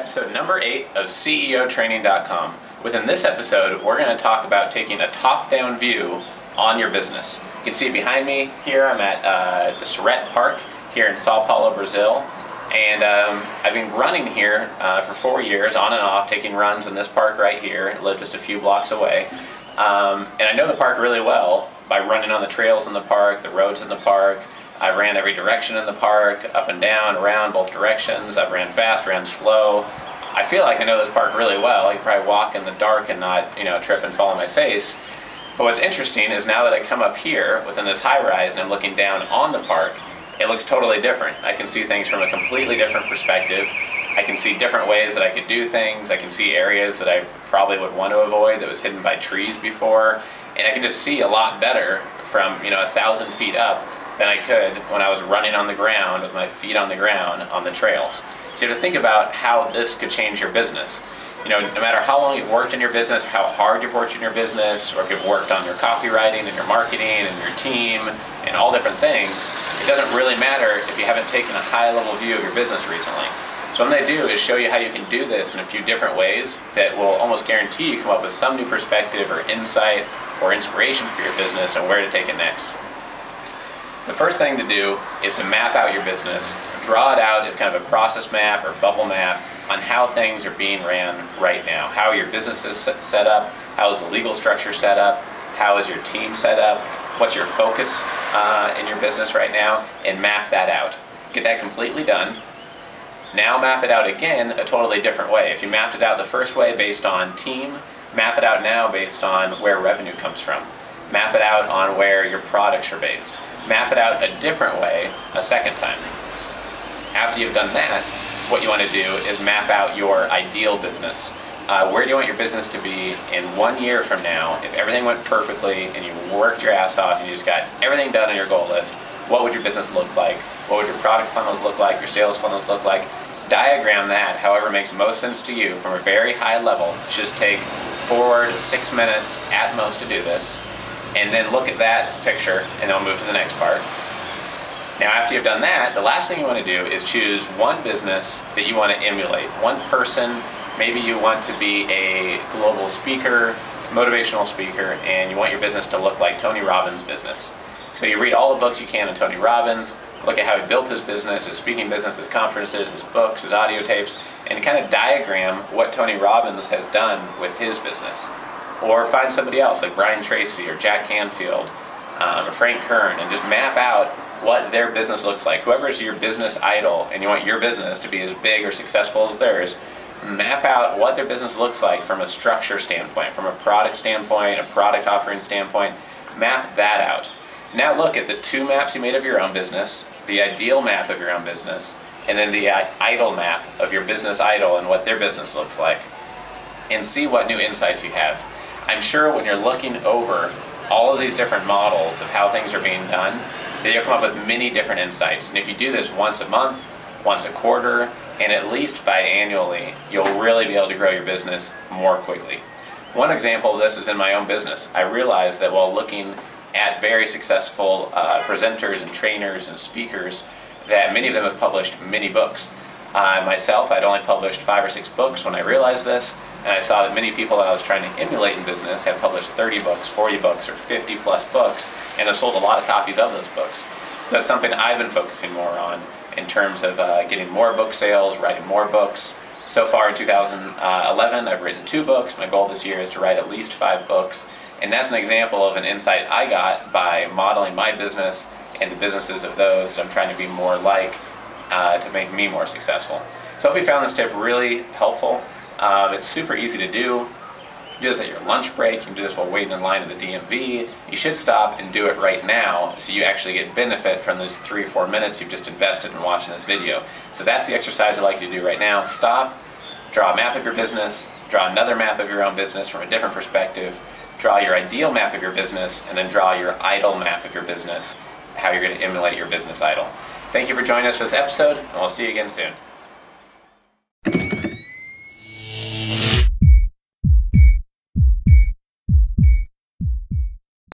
episode number 8 of CEOTraining.com. Within this episode, we're going to talk about taking a top-down view on your business. You can see behind me here, I'm at the Surrett Park here in Sao Paulo, Brazil. And I've been running here for 4 years, on and off, taking runs in this park right here. I live just a few blocks away. And I know the park really well by running on the trails in the park, the roads in the park. I ran every direction in the park, up and down, around, both directions. I've ran fast, ran slow. I feel like I know this park really well. I could probably walk in the dark and not, trip and fall on my face. But what's interesting is now that I come up here within this high rise and I'm looking down on the park, it looks totally different. I can see things from a completely different perspective. I can see different ways that I could do things. I can see areas that I probably would want to avoid that was hidden by trees before. And I can just see a lot better from 1,000 feet up than I could when I was running on the ground with my feet on the ground on the trails. So you have to think about how this could change your business. No matter how long you've worked in your business, how hard you've worked in your business, or if you've worked on your copywriting and your marketing and your team and all different things, it doesn't really matter if you haven't taken a high-level view of your business recently. So what I'm going to do is show you how you can do this in a few different ways that will almost guarantee you come up with some new perspective or insight or inspiration for your business and where to take it next. The first thing to do is to map out your business. Draw it out as kind of a process map or bubble map on how things are being ran right now. How your business is set up, how is the legal structure set up, how is your team set up, what's your focus in your business right now, and map that out. Get that completely done. Now map it out again a totally different way. If you mapped it out the first way based on team, map it out now based on where revenue comes from. Map it out on where your products are based. Map it out a different way a second time. After you've done that, what you want to do is map out your ideal business. Where do you want your business to be in 1 year from now? If everything went perfectly and you worked your ass off and you just got everything done on your goal list, what would your business look like? What would your product funnels look like? Your sales funnels look like? Diagram that however makes most sense to you from a very high level. Just take 4 to 6 minutes at most to do this. And then look at that picture, and then we'll move to the next part. Now after you've done that, the last thing you want to do is choose one business that you want to emulate. One person, maybe you want to be a global speaker, motivational speaker, and you want your business to look like Tony Robbins' business. So you read all the books you can on Tony Robbins, look at how he built his business, his speaking business, his conferences, his books, his audio tapes, and kind of diagram what Tony Robbins has done with his business. Or find somebody else like Brian Tracy or Jack Canfield or Frank Kern and just map out what their business looks like. Whoever's your business idol and you want your business to be as big or successful as theirs, map out what their business looks like from a structure standpoint, from a product standpoint, a product offering standpoint. Map that out. Now look at the 2 maps you made of your own business, the ideal map of your own business, and then the idol map of your business idol and what their business looks like, and see what new insights you have. I'm sure when you're looking over all of these different models of how things are being done, that you'll come up with many different insights. And if you do this once a month, once a quarter, and at least biannually, you'll really be able to grow your business more quickly. One example of this is in my own business. I realized that while looking at very successful presenters and trainers and speakers, that many of them have published many books. Myself, I'd only published 5 or 6 books when I realized this, and I saw that many people that I was trying to emulate in business have published 30 books, 40 books, or 50 plus books, and have sold a lot of copies of those books. So that's something I've been focusing more on in terms of getting more book sales, writing more books. So far in 2011, I've written 2 books. My goal this year is to write at least 5 books, and that's an example of an insight I got by modeling my business and the businesses of those I'm trying to be more like to make me more successful. So I hope you found this tip really helpful. It's super easy to do. You do this at your lunch break, you can do this while waiting in line at the DMV. You should stop and do it right now so you actually get benefit from those 3 or 4 minutes you've just invested in watching this video. So that's the exercise I'd like you to do right now. Stop, draw a map of your business, draw another map of your own business from a different perspective, draw your ideal map of your business, and then draw your idol map of your business, how you're going to emulate your business idol. Thank you for joining us for this episode, and we'll see you again soon.